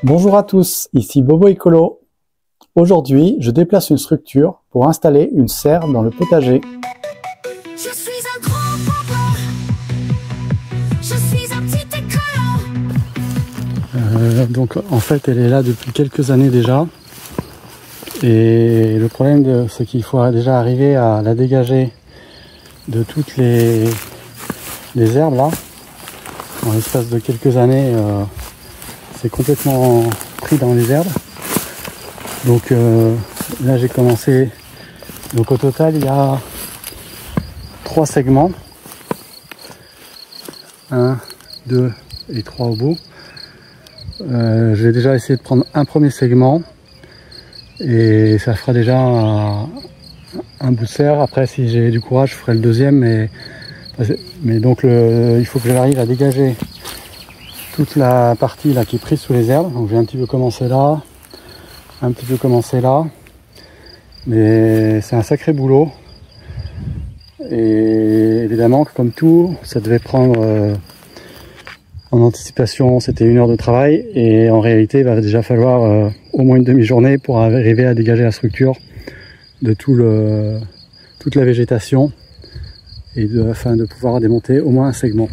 Bonjour à tous, ici Bobo Écolo. Aujourd'hui, je déplace une structure pour installer une serre dans le potager. Je suis un grand papa, je suis un petit écolo. Donc en fait, elle est là depuis quelques années déjà. Et le problème, c'est qu'il faut déjà arriver à la dégager de toutes les herbes là. En l'espace de quelques années, c'est complètement pris dans les herbes. Donc là j'ai commencé, donc au total il y a 3 segments, 1, 2 et 3 au bout. Je vais déjà essayer de prendre un premier segment et ça fera déjà un bout de serre. Après si j'ai du courage je ferai le deuxième, mais donc il faut que j'arrive à dégager toute la partie là qui est prise sous les herbes. Donc je vais un petit peu commencer là, un petit peu commencer là, mais c'est un sacré boulot. Et évidemment comme tout, ça devait prendre en anticipation, c'était 1 heure de travail, et en réalité il va déjà falloir au moins une demi-journée pour arriver à dégager la structure de toute la végétation et afin de pouvoir démonter au moins un segment.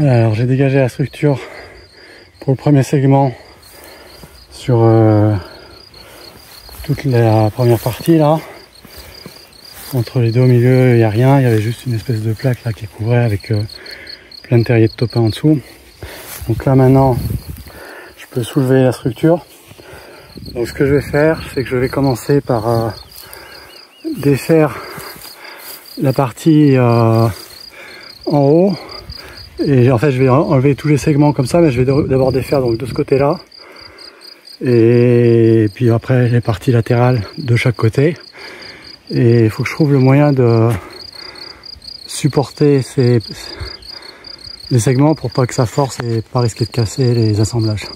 Alors j'ai dégagé la structure pour le premier segment sur toute la première partie là. Entre les deux au milieu il n'y a rien, il y avait juste une espèce de plaque là qui couvrait avec plein de terriers de topin en dessous. Donc là maintenant je peux soulever la structure. Donc ce que je vais faire, c'est que je vais commencer par défaire la partie en haut. Et en fait je vais enlever tous les segments comme ça, mais je vais d'abord défaire donc de ce côté là, et puis après les parties latérales de chaque côté. Et il faut que je trouve le moyen de supporter les segments pour pas que ça force et pas risquer de casser les assemblages.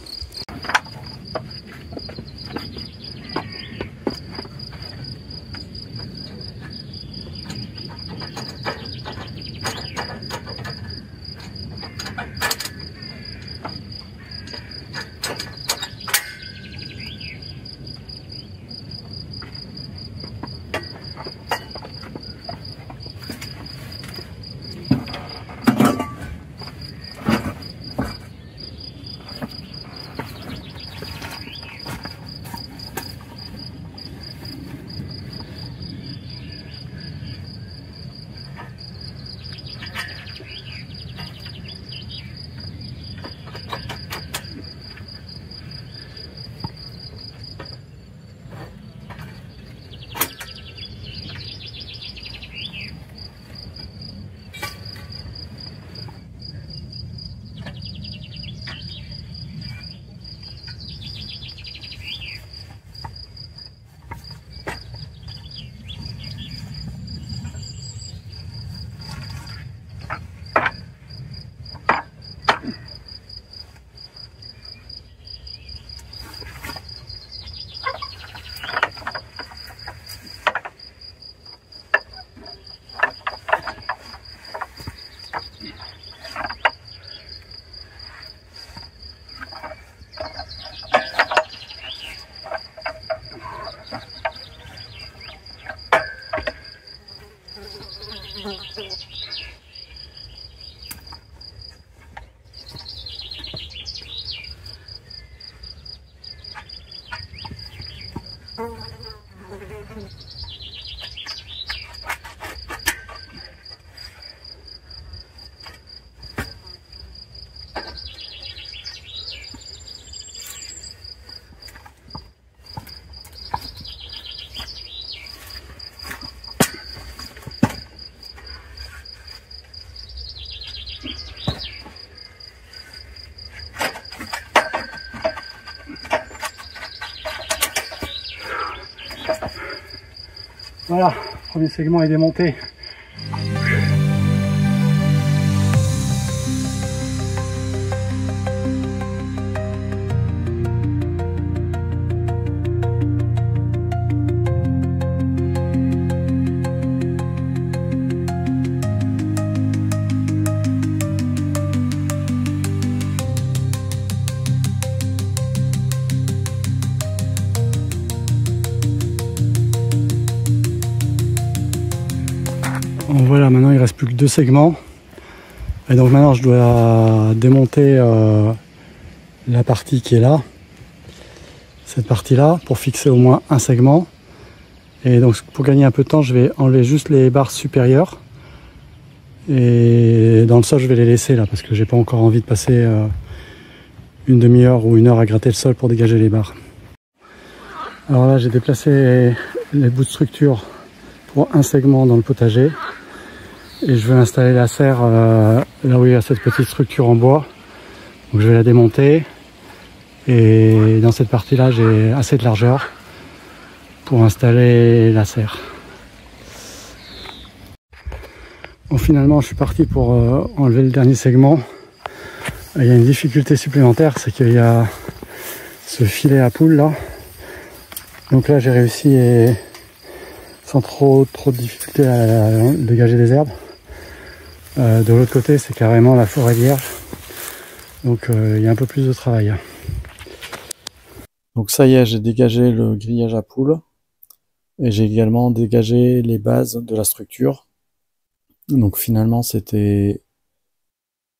Voilà, premier segment est démonté. Bon, voilà, maintenant il reste plus que 2 segments. Et donc maintenant je dois démonter la partie qui est là. Cette partie-là, pour fixer au moins un segment. Et donc pour gagner un peu de temps, je vais enlever juste les barres supérieures. Et dans le sol, je vais les laisser là, parce que j'ai pas encore envie de passer une demi-heure ou 1 heure à gratter le sol pour dégager les barres. Alors là, j'ai déplacé les bouts de structure pour un segment dans le potager. Et je vais installer la serre là où il y a cette petite structure en bois. Donc je vais la démonter. Et dans cette partie-là, j'ai assez de largeur pour installer la serre. Bon, finalement, je suis parti pour enlever le dernier segment. Il y a une difficulté supplémentaire, c'est qu'il y a ce filet à poules là. Donc là, j'ai réussi sans trop de difficulté à dégager des herbes. De l'autre côté, c'est carrément la forêt vierge. Donc il y a un peu plus de travail. Donc ça y est, j'ai dégagé le grillage à poules. Et j'ai également dégagé les bases de la structure. Donc finalement, c'était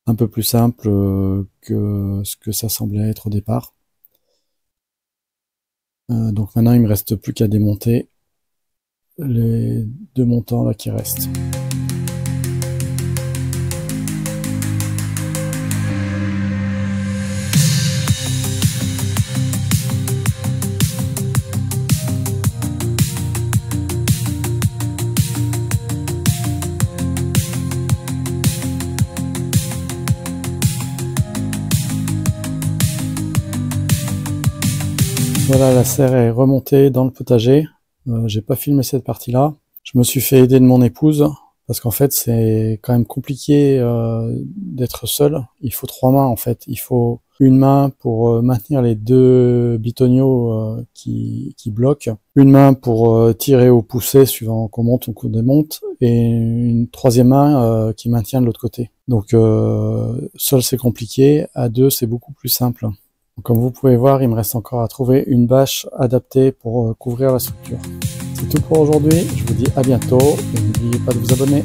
un peu plus simple que ce que ça semblait être au départ. Donc maintenant, il me reste plus qu'à démonter les 2 montants là qui restent. Voilà, la serre est remontée dans le potager. J'ai pas filmé cette partie-là. Je me suis fait aider de mon épouse parce qu'en fait c'est quand même compliqué d'être seul. Il faut 3 mains en fait. Il faut une main pour maintenir les 2 bitonniaux qui bloquent, une main pour tirer ou pousser suivant qu'on monte ou qu'on démonte, et une 3e main qui maintient de l'autre côté. Donc seul c'est compliqué, à 2 c'est beaucoup plus simple. Comme vous pouvez voir, il me reste encore à trouver une bâche adaptée pour couvrir la structure. C'est tout pour aujourd'hui, je vous dis à bientôt et n'oubliez pas de vous abonner.